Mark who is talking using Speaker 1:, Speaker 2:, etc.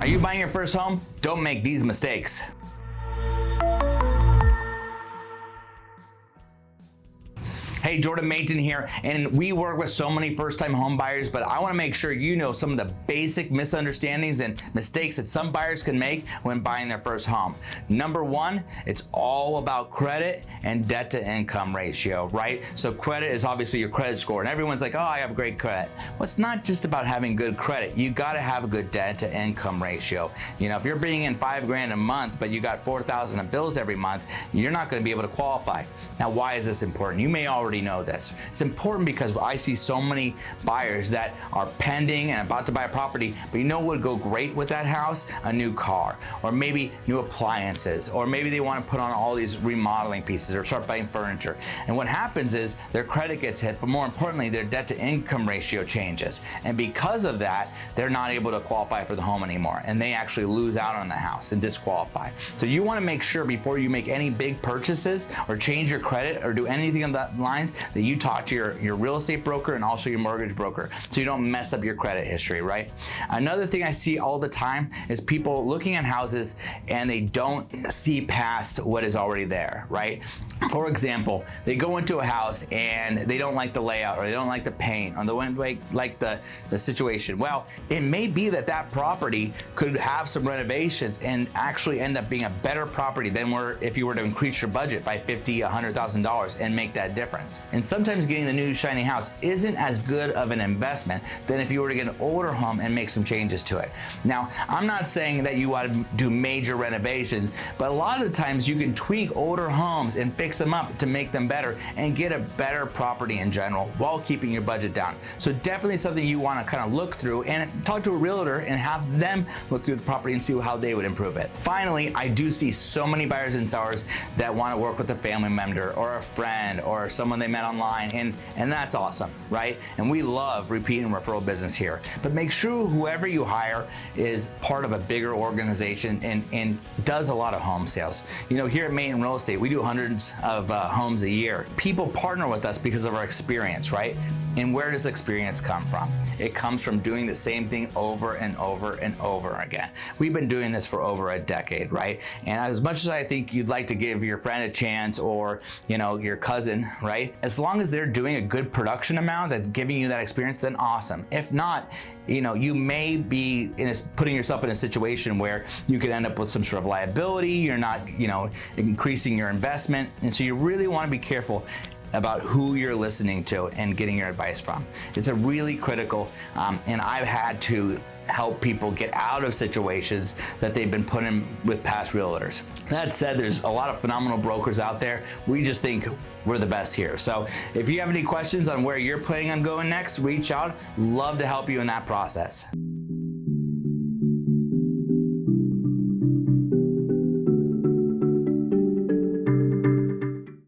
Speaker 1: Are you buying your first home? Don't make these mistakes. Hey, Jordan Matin here, and we work with so many first-time home buyers, but I want to make sure you know some of the basic misunderstandings and mistakes that some buyers can make when buying their first home. Number one, it's all about credit and debt-to-income ratio, right? So credit is obviously your credit score, and everyone's like, oh, I have great credit. Well, it's not just about having good credit. You got to have a good debt-to-income ratio. You know, if you're bringing in $5,000 a month, but you got $4,000 of bills every month, you're not going to be able to qualify. Now, why is this important? You may already know this. It's important because I see so many buyers that are pending and about to buy a property, but you know what would go great with that house? A new car, or maybe new appliances, or maybe they want to put on all these remodeling pieces or start buying furniture. And what happens is their credit gets hit, but more importantly, their debt to income ratio changes. And because of that, they're not able to qualify for the home anymore, and they actually lose out on the house and disqualify. So you want to make sure before you make any big purchases or change your credit or do anything on that lines that you talk to your real estate broker and also your mortgage broker so you don't mess up your credit history, right? Another thing I see all the time is people looking at houses and they don't see past what is already there, right? For example, they go into a house and they don't like the layout, or they don't like the paint, or they don't like the situation. Well, it may be that that property could have some renovations and actually end up being a better property than if you were to increase your budget by $50,000, $100,000 and make that difference. And sometimes getting the new shiny house isn't as good of an investment than if you were to get an older home and make some changes to it. Now, I'm not saying that you want to do major renovations, but a lot of the times you can tweak older homes and fix them up to make them better and get a better property in general while keeping your budget down. So definitely something you want to kind of look through and talk to a realtor and have them look through the property and see how they would improve it. Finally, I do see so many buyers and sellers that want to work with a family member or a friend or someone they met online, and that's awesome, right? And we love repeat and referral business here. But make sure whoever you hire is part of a bigger organization and does a lot of home sales. You know, here at Matin Real Estate, we do hundreds of homes a year. People partner with us because of our experience, right? And where does experience come from? It comes from doing the same thing over and over and over again. We've been doing this for over a decade, right? And as much as I think you'd like to give your friend a chance, or your cousin, right? As long as they're doing a good production amount that's giving you that experience, then awesome. If not, you may be putting yourself in a situation where you could end up with some sort of liability. You're not, increasing your investment. And so you really want to be careful about who you're listening to and getting your advice from. It's a really critical, and I've had to help people get out of situations that they've been put in with past realtors. That said, there's a lot of phenomenal brokers out there. We just think we're the best here. So if you have any questions on where you're planning on going next, reach out. Love to help you in that process.